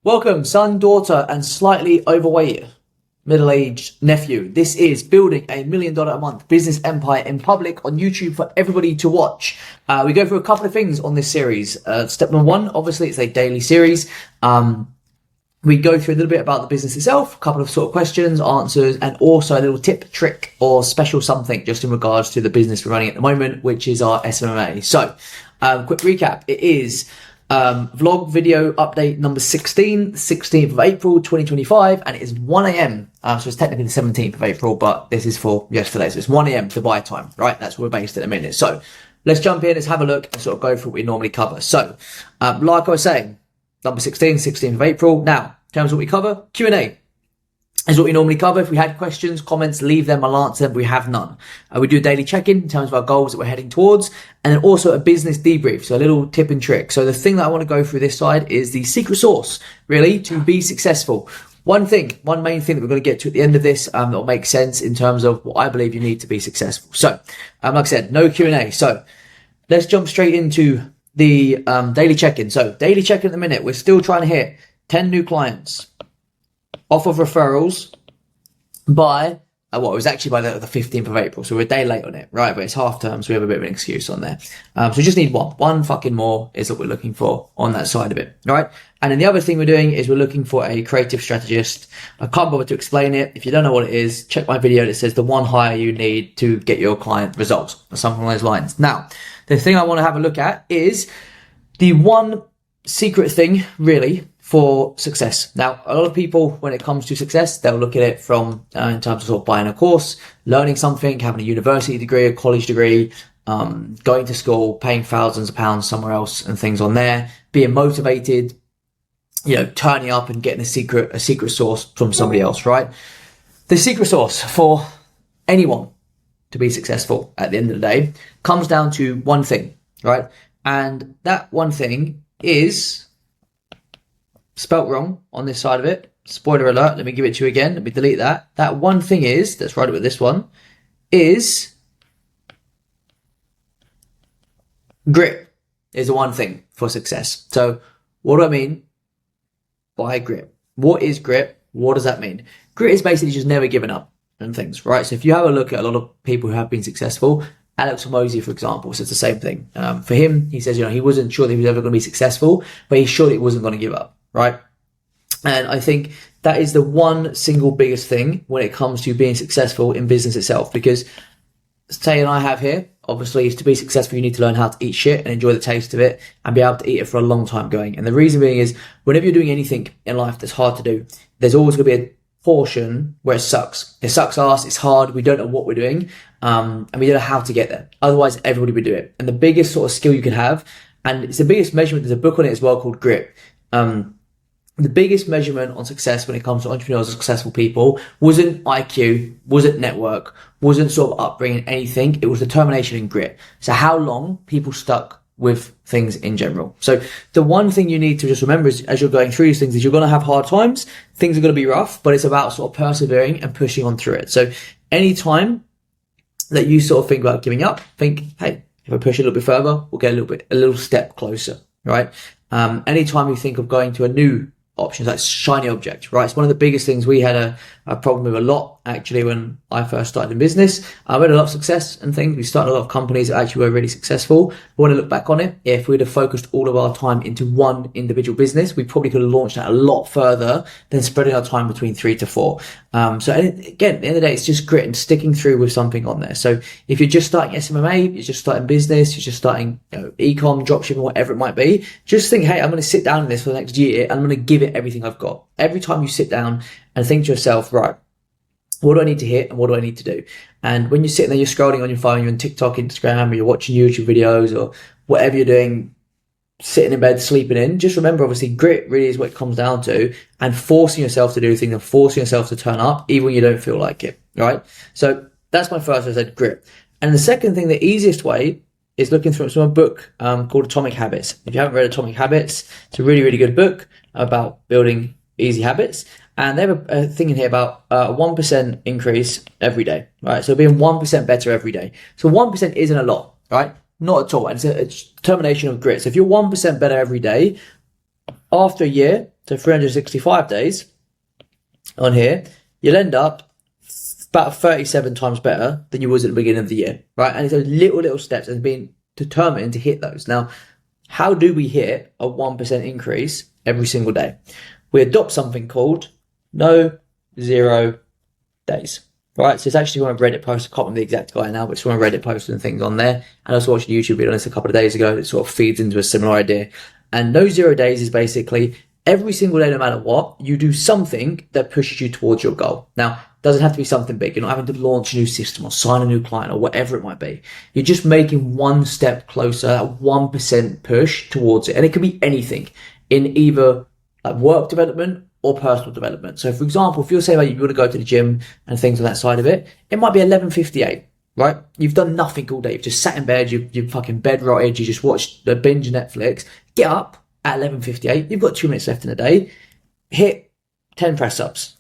Welcome, son, daughter, and slightly overweight middle-aged nephew. This is building a $1 million a month business empire in public on YouTube for everybody to watch. We go through a couple of things on this series. Step number one, obviously, it's a daily series. We go through a little bit about the business itself, a couple of sort of questions, answers, and also a little tip, trick, or special something just in regards to the business we're running at the moment, which is our SMMA. So, quick recap. It is vlog video update number 16, 16th of April, 2025, and it is 1 a.m. So it's technically the 17th of April, but this is for yesterday. So it's 1 a.m. Dubai time, right? That's where we're based at the minute. So let's jump in, let's have a look and sort of go through what we normally cover. So, like I was saying, number 16, 16th of April. Now, in terms of what we cover, Q&A is what we normally cover. If we had questions, comments, leave them, I'll answer them. We have none. We do a daily check-in in terms of our goals that we're heading towards, and then also a business debrief, so a little tip and trick. So the thing that I want to go through this side is the secret sauce, really, to be successful. One main thing that we're going to get to at the end of this that will make sense in terms of what I believe you need to be successful. So, like I said, no Q&A. So let's jump straight into the daily check-in. So daily check-in at the minute, we're still trying to hit 10 new clients off of referrals by, it was actually by the 15th of April. So we're a day late on it, right? But it's half term, so we have a bit of an excuse on there. So we just need one fucking more is what we're looking for on that side of it, right? And then the other thing we're doing is we're looking for a creative strategist. I can't bother to explain it. If you don't know what it is, check my video that says the one hire you need to get your client results or something along those lines. Now, the thing I want to have a look at is the one secret thing, really, for success. Now, a lot of people, when it comes to success, they'll look at it from in terms of sort of buying a course, learning something, having a university degree, a college degree, going to school, paying thousands of pounds somewhere else and things on there, being motivated, turning up and getting a secret sauce from somebody else, right? The secret sauce for anyone to be successful at the end of the day comes down to one thing, right? And that one thing is spelt wrong on this side of it. Spoiler alert, let me give it to you again. Let me delete that. That one thing is, let's write it with this one, is grit is the one thing for success. So what do I mean by grit? What is grit? What does that mean? Grit is basically just never giving up and things, right? So if you have a look at a lot of people who have been successful, Alex Hormozy, for example, says the same thing. For him, he says, he wasn't sure that he was ever going to be successful, but he's sure that he wasn't going to give up, right? And I think that is the one single biggest thing when it comes to being successful in business itself. Because Tay and I have here, obviously, is to be successful, you need to learn how to eat shit and enjoy the taste of it and be able to eat it for a long time going. And the reason being is whenever you're doing anything in life that's hard to do, there's always going to be a portion where it sucks. It sucks ass, it's hard, we don't know what we're doing, and we don't know how to get there. Otherwise, everybody would do it. And the biggest sort of skill you can have, and it's the biggest measurement, there's a book on it as well called Grit. The biggest measurement on success when it comes to entrepreneurs and successful people wasn't IQ, wasn't network, wasn't sort of upbringing, anything. It was determination and grit. So how long people stuck with things in general. So the one thing you need to just remember is as you're going through these things is you're going to have hard times. Things are going to be rough, but it's about sort of persevering and pushing on through it. So anytime that you sort of think about giving up, think, hey, if I push a little bit further, we'll get a little step closer, right? Anytime you think of going to a new options, like shiny object, right? It's one of the biggest things we had a problem with a lot, actually, when I first started in business. We had a lot of success and things. We started a lot of companies that actually were really successful. But when I look back on it, if we'd have focused all of our time into one individual business, we probably could have launched that a lot further than spreading our time between 3 to 4. So again, at the end of the day, it's just grit and sticking through with something on there. So if you're just starting SMMA, you're just starting business, you're just starting e-com, dropshipping, whatever it might be, just think, hey, I'm going to sit down in this for the next year and I'm going to give it everything I've got. Every time you sit down and think to yourself, right, what do I need to hit and what do I need to do? And when you're sitting there, you're scrolling on your phone, you're on TikTok, Instagram, or you're watching YouTube videos or whatever you're doing, sitting in bed, sleeping in, just remember, obviously, grit really is what it comes down to, and forcing yourself to do things and forcing yourself to turn up even when you don't feel like it, right? So that's my first, I said, grit. And the second thing, the easiest way is looking through some book called Atomic Habits. If you haven't read Atomic Habits, it's a really, really good book about building easy habits. And they have a thing in here about a 1% increase every day, right? So being 1% better every day. So 1% isn't a lot, right? Not at all. And it's a determination of grit. So if you're 1% better every day, after a year, so 365 days on here, you'll end up about 37 times better than you was at the beginning of the year, right? And it's those little steps and being determined to hit those. Now, how do we hit a 1% increase every single day? We adopt something called no zero days, right? So it's actually one of Reddit posts. I can't remember the exact guy now, but it's one of Reddit posts and things on there. And I was watching a YouTube video on this a couple of days ago that sort of feeds into a similar idea. And no 0 days is basically every single day, no matter what, you do something that pushes you towards your goal. Now, it doesn't have to be something big. You're not having to launch a new system or sign a new client or whatever it might be. You're just making one step closer, that 1% push towards it. And it can be anything in either like work development or personal development. So for example, if you're saying like you want to go to the gym and things on that side of it, it might be 11:58. Right? You've done nothing all day. You've just sat in bed. You've fucking bed rotted. You just watched the binge Netflix. Get up at 11:58. You've got 2 minutes left in the day. Hit 10 press ups.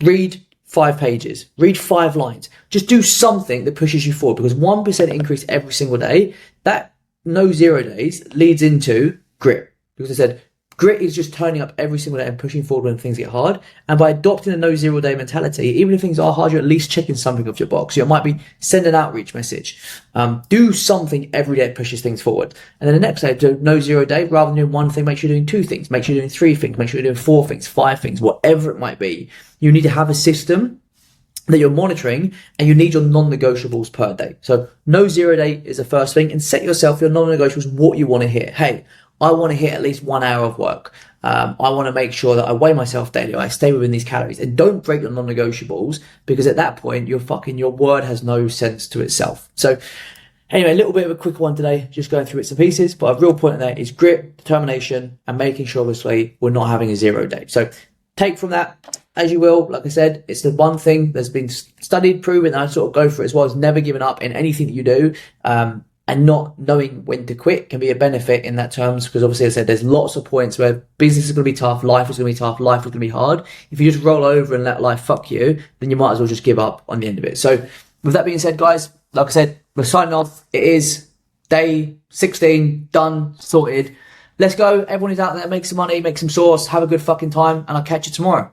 Read 5 pages. Read 5 lines. Just do something that pushes you forward, because 1% increase every single day, that no 0 days leads into grit. Because I said, grit is just turning up every single day and pushing forward when things get hard. And by adopting a no 0 day mentality, even if things are hard, you're at least checking something off your box. So it might be send an outreach message. Do something every day that pushes things forward. And then the next day, do no 0 day, rather than doing one thing, make sure you're doing 2 things. Make sure you're doing 3 things. Make sure you're doing 4 things, 5 things, whatever it might be. You need to have a system that you're monitoring, and you need your non-negotiables per day. So no 0 day is the first thing, and set yourself your non-negotiables, what you want to hit. Hey, I want to hit at least 1 hour of work. I want to make sure that I weigh myself daily. I stay within these calories, and don't break your non-negotiables, because at that point, your word has no sense to itself. So anyway, a little bit of a quick one today, just going through bits and pieces, but a real point in there is grit, determination, and making sure obviously we're not having a 0 day. So take from that as you will. Like I said, it's the one thing that's been studied, proven, and I sort of go for it as well, is never giving up in anything that you do. And not knowing when to quit can be a benefit in that terms, because obviously, as I said, there's lots of points where business is going to be tough, life is going to be tough, life is going to be hard. If you just roll over and let life fuck you, then you might as well just give up on the end of it. So with that being said, guys, like I said, we're signing off. It is day 16, done, sorted. Let's go. Everyone is out there, make some money, make some sauce, have a good fucking time, and I'll catch you tomorrow.